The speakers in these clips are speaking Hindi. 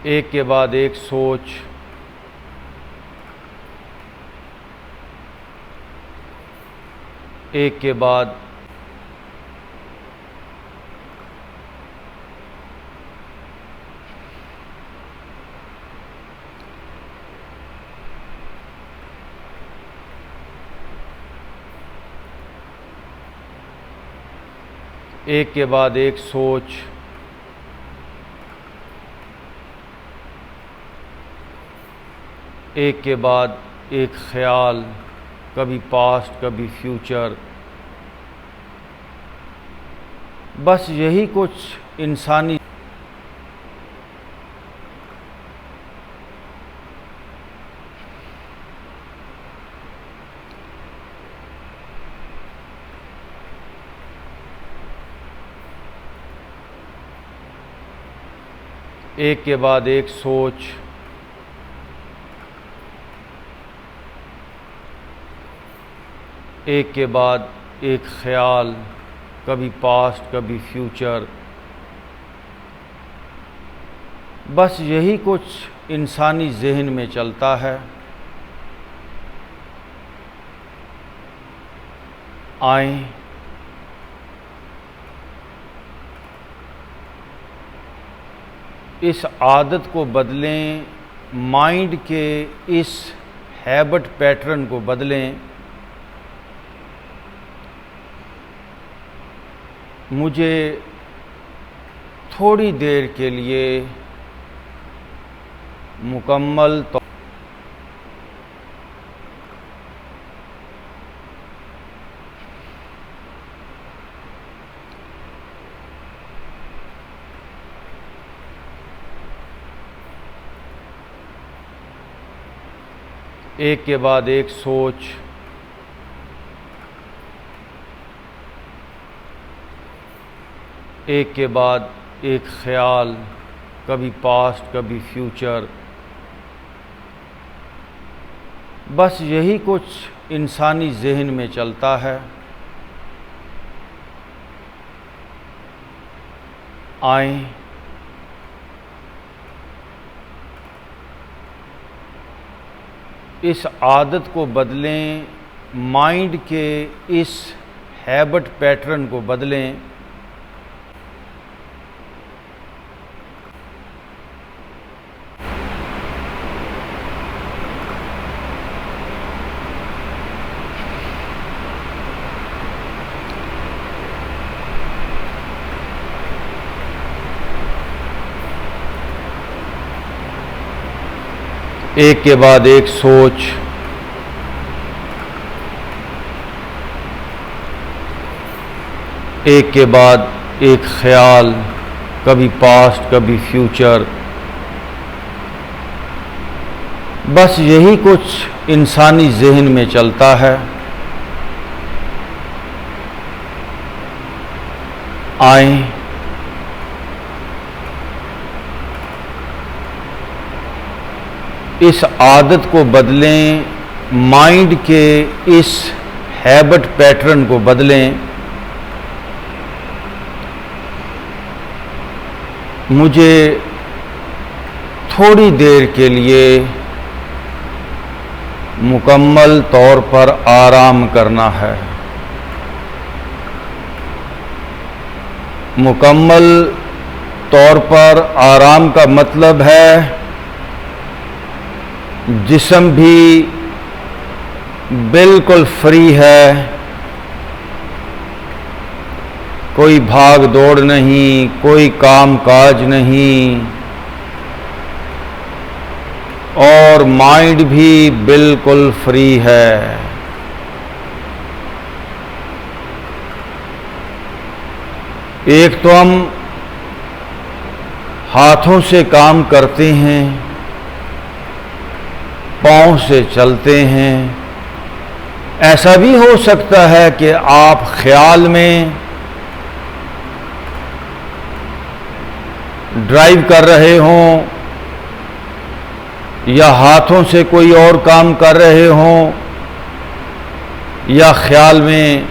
एक के बाद एक सोच, एक के बाद एक के बाद एक सोच, एक के बाद एक ख्याल, कभी पास्ट कभी फ्यूचर। बस यही कुछ इंसानी एक के बाद एक सोच, एक के बाद एक ख्याल, कभी पास्ट कभी फ्यूचर। बस यही कुछ इंसानी ज़हन में चलता है। आएं इस आदत को बदलें, माइंड के इस हैबिट पैटर्न को बदलें। मुझे थोड़ी देर के लिए मुकम्मल तौर एक के बाद एक सोच, एक के बाद एक ख्याल, कभी पास्ट कभी फ्यूचर। बस यही कुछ इंसानी ज़हन में चलता है। आएं इस आदत को बदलें, माइंड के इस हैबिट पैटर्न को बदलें। एक के बाद एक सोच, एक के बाद एक ख्याल, कभी पास्ट कभी फ्यूचर। बस यही कुछ इंसानी ज़हन में चलता है। आएं इस आदत को बदलें, माइंड के इस हैबिट पैटर्न को बदलें। मुझे थोड़ी देर के लिए मुकम्मल तौर पर आराम करना है। मुकम्मल तौर पर आराम का मतलब है जिस्म भी बिल्कुल फ्री है, कोई भाग दौड़ नहीं, कोई काम काज नहीं, और माइंड भी बिल्कुल फ्री है। एक तो हम हाथों से काम करते हैं, पाँव से चलते हैं। ऐसा भी हो सकता है कि आप ख्याल में ड्राइव कर रहे हों या हाथों से कोई और काम कर रहे हों, या ख्याल में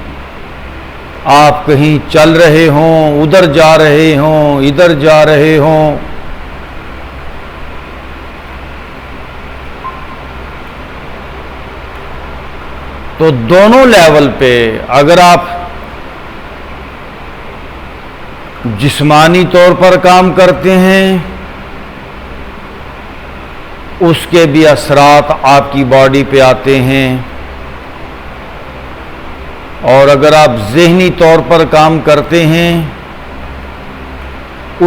आप कहीं चल रहे हों, उधर जा रहे हों, इधर जा रहे हों। तो दोनों लेवल पे अगर आप जिस्मानी तौर पर काम करते हैं, उसके भी असरात आपकी बॉडी पे आते हैं, और अगर आप ज़हनी तौर पर काम करते हैं,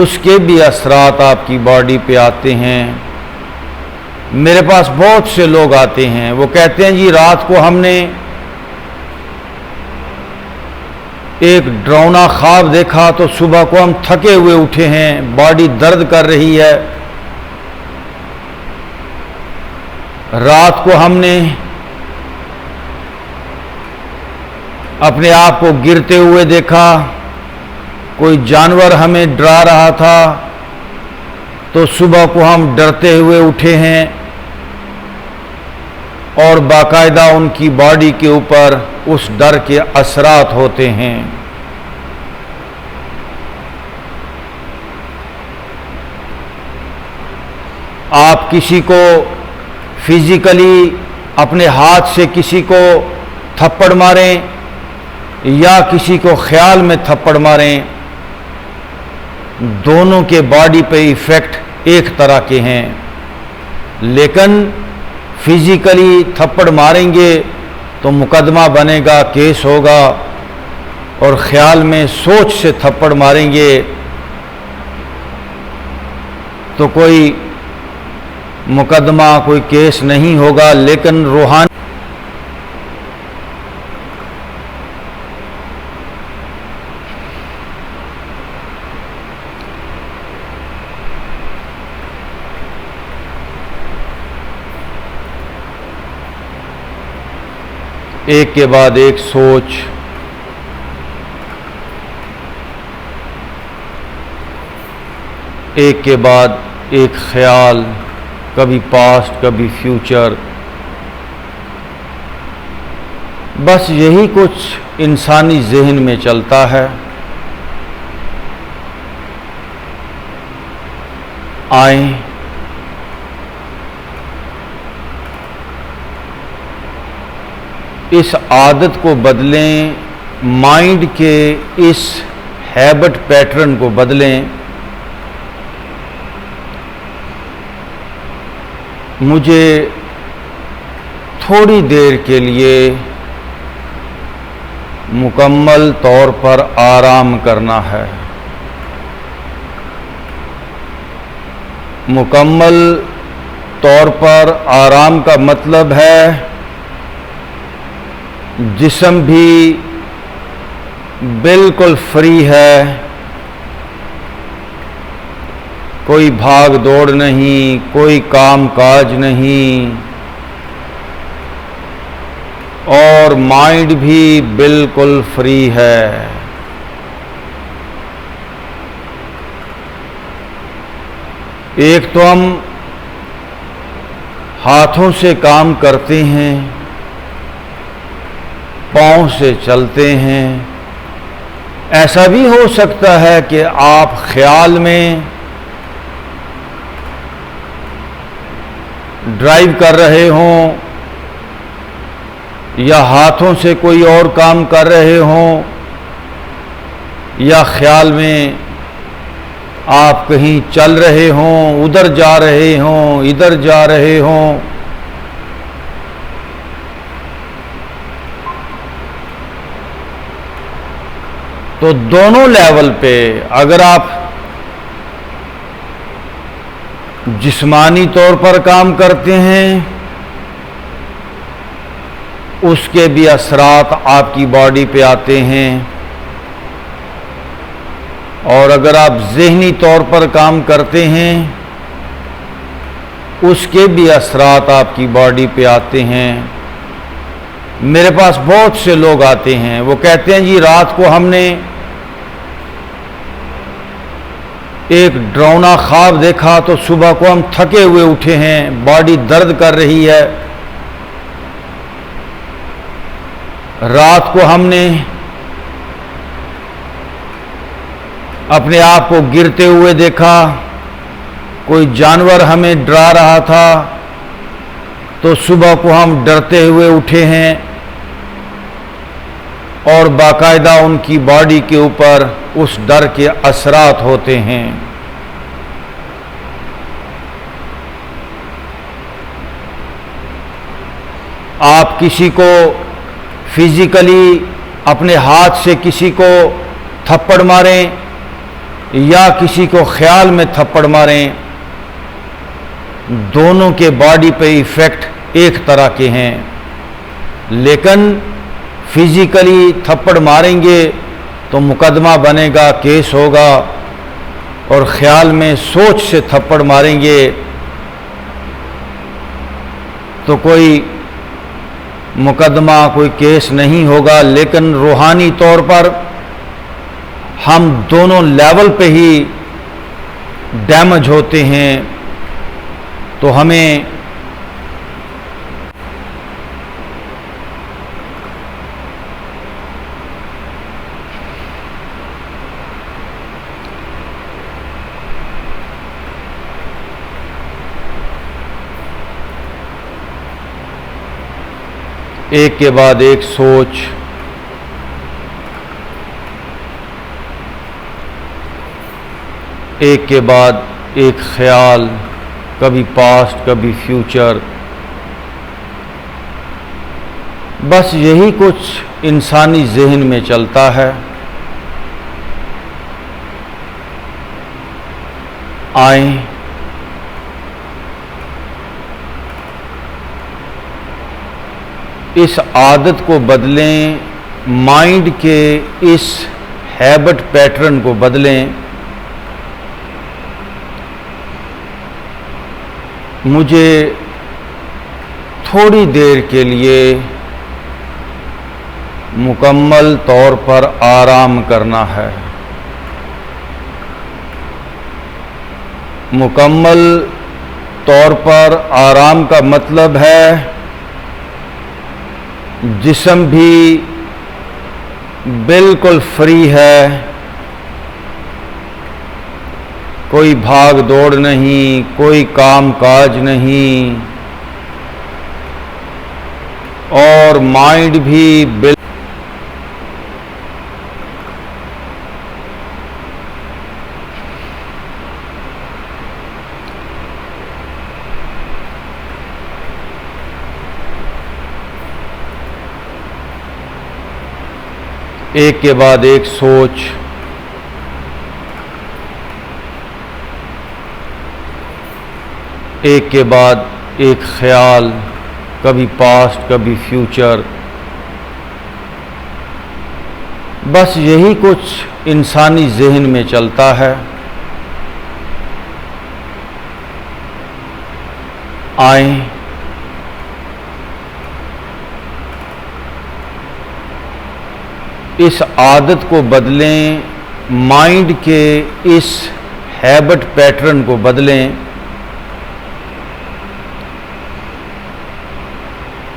उसके भी असरात आपकी बॉडी पे आते हैं। मेरे पास बहुत से लोग आते हैं, वो कहते हैं जी रात को हमने एक डरावना ख्वाब देखा तो सुबह को हम थके हुए उठे हैं, बॉडी दर्द कर रही है। रात को हमने अपने आप को गिरते हुए देखा, कोई जानवर हमें डरा रहा था तो सुबह को हम डरते हुए उठे हैं, और बाकायदा उनकी बॉडी के ऊपर उस डर के असरात होते हैं। आप किसी को फिजिकली अपने हाथ से किसी को थप्पड़ मारें या किसी को ख्याल में थप्पड़ मारें, दोनों के बॉडी पे इफेक्ट एक तरह के हैं। लेकिन फिजिकली थप्पड़ मारेंगे तो मुकदमा बनेगा, केस होगा, और ख्याल में सोच से थप्पड़ मारेंगे तो कोई मुकदमा, कोई केस नहीं होगा। लेकिन रूहानी एक के बाद एक सोच, एक के बाद एक ख्याल, कभी पास्ट कभी फ्यूचर, बस यही कुछ इंसानी जहन में चलता है। आए इस आदत को बदलें, माइंड के इस हैबिट पैटर्न को बदलें। मुझे थोड़ी देर के लिए मुकम्मल तौर पर आराम करना है। मुकम्मल तौर पर आराम का मतलब है जिस्म भी बिल्कुल फ्री है, कोई भाग दौड़ नहीं, कोई काम काज नहीं, और माइंड भी बिल्कुल फ्री है। एक तो हम हाथों से काम करते हैं, पाँव से चलते हैं। ऐसा भी हो सकता है कि आप ख्याल में ड्राइव कर रहे हों या हाथों से कोई और काम कर रहे हों, या ख्याल में आप कहीं चल रहे हों, उधर जा रहे हों, इधर जा रहे हों। तो दोनों लेवल पे अगर आप जिस्मानी तौर पर काम करते हैं, उसके भी असरात आपकी बॉडी पे आते हैं, और अगर आप ज़हनी तौर पर काम करते हैं, उसके भी असरात आपकी बॉडी पे आते हैं। मेरे पास बहुत से लोग आते हैं, वो कहते हैं जी रात को हमने एक डरावना ख्वाब देखा तो सुबह को हम थके हुए उठे हैं, बॉडी दर्द कर रही है। रात को हमने अपने आप को गिरते हुए देखा, कोई जानवर हमें डरा रहा था तो सुबह को हम डरते हुए उठे हैं, और बाकायदा उनकी बॉडी के ऊपर उस डर के असरात होते हैं। आप किसी को फिजिकली अपने हाथ से किसी को थप्पड़ मारें या किसी को ख्याल में थप्पड़ मारें, दोनों के बॉडी पे इफ़ेक्ट एक तरह के हैं। लेकिन फिजिकली थप्पड़ मारेंगे तो मुकदमा बनेगा, केस होगा, और ख्याल में सोच से थप्पड़ मारेंगे तो कोई मुकदमा, कोई केस नहीं होगा। लेकिन रूहानी तौर पर हम दोनों लेवल पे ही डैमेज होते हैं। तो हमें एक के बाद एक सोच, एक के बाद एक ख्याल, कभी पास्ट कभी फ्यूचर, बस यही कुछ इंसानी जहन में चलता है। आए इस आदत को बदलें, माइंड के इस हैबिट पैटर्न को बदलें। मुझे थोड़ी देर के लिए मुकम्मल तौर पर आराम करना है। मुकम्मल तौर पर आराम का मतलब है जिस्म भी बिल्कुल फ्री है, कोई भाग दौड़ नहीं, कोई काम काज नहीं, और माइंड भी एक के बाद एक सोच, एक के बाद एक ख्याल, कभी पास्ट कभी फ्यूचर, बस यही कुछ इंसानी जहन में चलता है। आए इस आदत को बदलें, माइंड के इस हैबिट पैटर्न को बदलें।